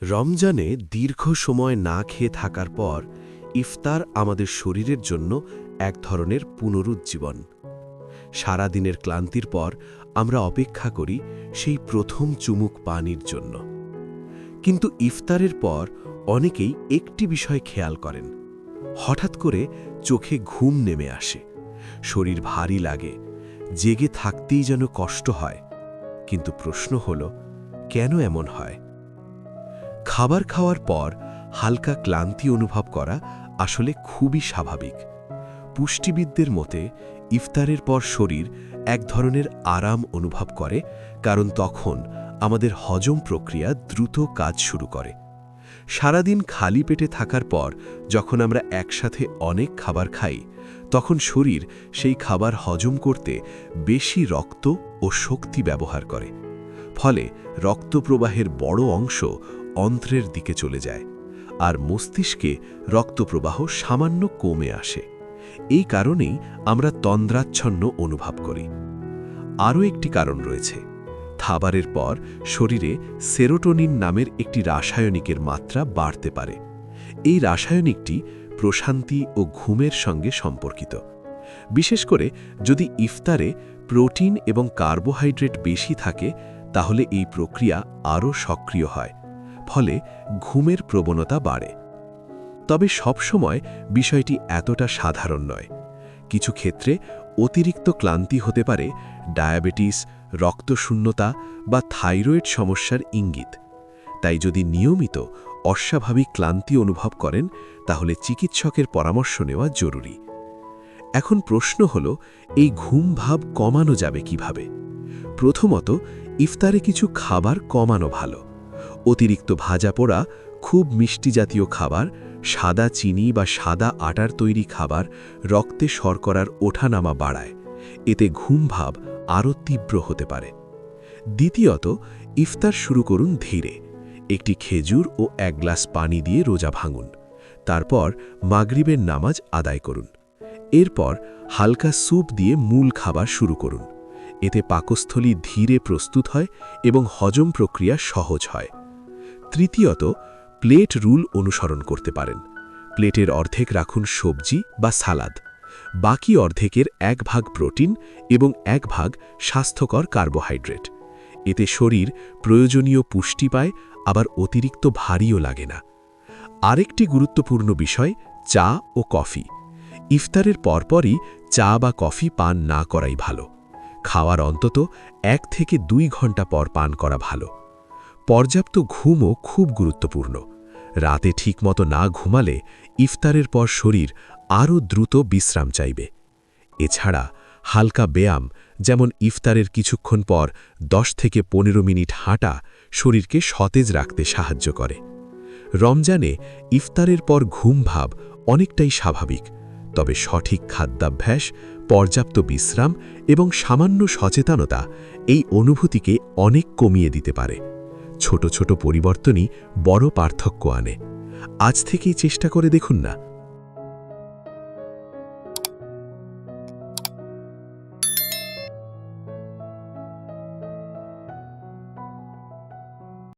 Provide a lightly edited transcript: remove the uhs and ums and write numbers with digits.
রমজানে দীর্ঘ সময় না খেয়ে থাকার পর ইফতার আমাদের শরীরের জন্য এক ধরনের পুনরুজ্জীবন। সারা দিনের ক্লান্তির পর আমরা অপেক্ষা করি সেই প্রথম চুমুক পানির জন্য। কিন্তু ইফতারের পর অনেকেই একটি বিষয় খেয়াল করেন, হঠাৎ করে চোখে ঘুম নেমে আসে, শরীর ভারী লাগে, জেগে থাকতেই যেন কষ্ট হয়। কিন্তু প্রশ্ন হল, কেন এমন হয়? খাবার খাওয়ার পর হালকা ক্লান্তি অনুভব করা আসলে খুবই স্বাভাবিক। পুষ্টিবিদদের মতে ইফতারের পর শরীর এক ধরনের আরাম অনুভব করে, কারণ তখন আমাদের হজম প্রক্রিয়া দ্রুত কাজ শুরু করে। সারাদিন খালি পেটে থাকার পর যখন আমরা একসাথে অনেক খাবার খাই, তখন শরীর সেই খাবার হজম করতে বেশি রক্ত ও শক্তি ব্যবহার করে। ফলে রক্তপ্রবাহের বড় অংশ অন্ত্রের দিকে চলে যায়, আর মস্তিষ্কে রক্তপ্রবাহ সামান্য কমে আসে। এই কারণেই আমরা তন্দ্রাচ্ছন্ন অনুভব করি। আরও একটি কারণ রয়েছে, খাবারের পর শরীরে সেরোটোনিন নামের একটি রাসায়নিকের মাত্রা বাড়তে পারে। এই রাসায়নিকটি প্রশান্তি ও ঘুমের সঙ্গে সম্পর্কিত। বিশেষ করে যদি ইফতারে প্রোটিন এবং কার্বোহাইড্রেট বেশি থাকে, তাহলে এই প্রক্রিয়া আরও সক্রিয় হয়, ফলে ঘুমের প্রবণতা বাড়ে। তবে সবসময় বিষয়টি এতটা সাধারণ নয়। কিছু ক্ষেত্রে অতিরিক্ত ক্লান্তি হতে পারে ডায়াবেটিস, রক্তশূন্যতা বা থাইরয়েড সমস্যার ইঙ্গিত। তাই যদি নিয়মিত অস্বাভাবিক ক্লান্তি অনুভব করেন, তাহলে চিকিৎসকের পরামর্শ নেওয়া জরুরি। এখন প্রশ্ন হল, এই ঘুম ভাব কমানো যাবে কিভাবে? প্রথমত, ইফতারে কিছু খাবার কমানো ভালো। অতিরিক্ত ভাজা পোড়া, খুব মিষ্টি জাতীয় খাবার, সাদা চিনি বা সাদা আটার তৈরি খাবার রক্তে শর্করার ওঠানামা বাড়ায়। এতে ঘুম ভাব আরও তীব্র হতে পারে। দ্বিতীয়ত, ইফতার শুরু করুন ধীরে। একটি খেজুর ও এক গ্লাস পানি দিয়ে রোজা ভাঙুন। তারপর মাগরিবের নামাজ আদায় করুন। এরপর হালকা স্যুপ দিয়ে মূল খাবার শুরু করুন। এতে পাকস্থলী ধীরে প্রস্তুত হয় এবং হজম প্রক্রিয়া সহজ হয়। তৃতীয়ত, প্লেট রুল অনুসরণ করতে পারেন। প্লেটের অর্ধেক রাখুন সবজি বা সালাদ, বাকি অর্ধেকের 1 ভাগ প্রোটিন এবং 1 ভাগ স্বাস্থ্যকর কার্বোহাইড্রেট। এতে শরীর প্রয়োজনীয় পুষ্টি পায়, আবার অতিরিক্ত ভারীও লাগে না। আরেকটি গুরুত্বপূর্ণ বিষয়, চা ও কফি। ইফতারের পরপরই চা বা কফি পান না করাই ভালো। খাওয়ার অন্তত 1 থেকে 2 ঘন্টা পর পান করা ভালো। পর্যাপ্ত ঘুমও খুব গুরুত্বপূর্ণ। রাতে ঠিকমতো না ঘুমালে ইফতারের পর শরীর আরও দ্রুত বিশ্রাম চাইবে। এছাড়া হালকা ব্যায়াম, যেমন ইফতারের কিছুক্ষণ পর 10 থেকে 15 মিনিট হাঁটা, শরীরকে সতেজ রাখতে সাহায্য করে। রমজানে ইফতারের পর ঘুম ভাব অনেকটাই স্বাভাবিক, তবে সঠিক খাদ্যাভ্যাস, পর্যাপ্ত বিশ্রাম এবং সামান্য সচেতনতা এই অনুভূতিকে অনেক কমিয়ে দিতে পারে। ছোট ছোট পরিবর্তনই বড় পার্থক্য আনে। আজ থেকেই চেষ্টা করে দেখুন না।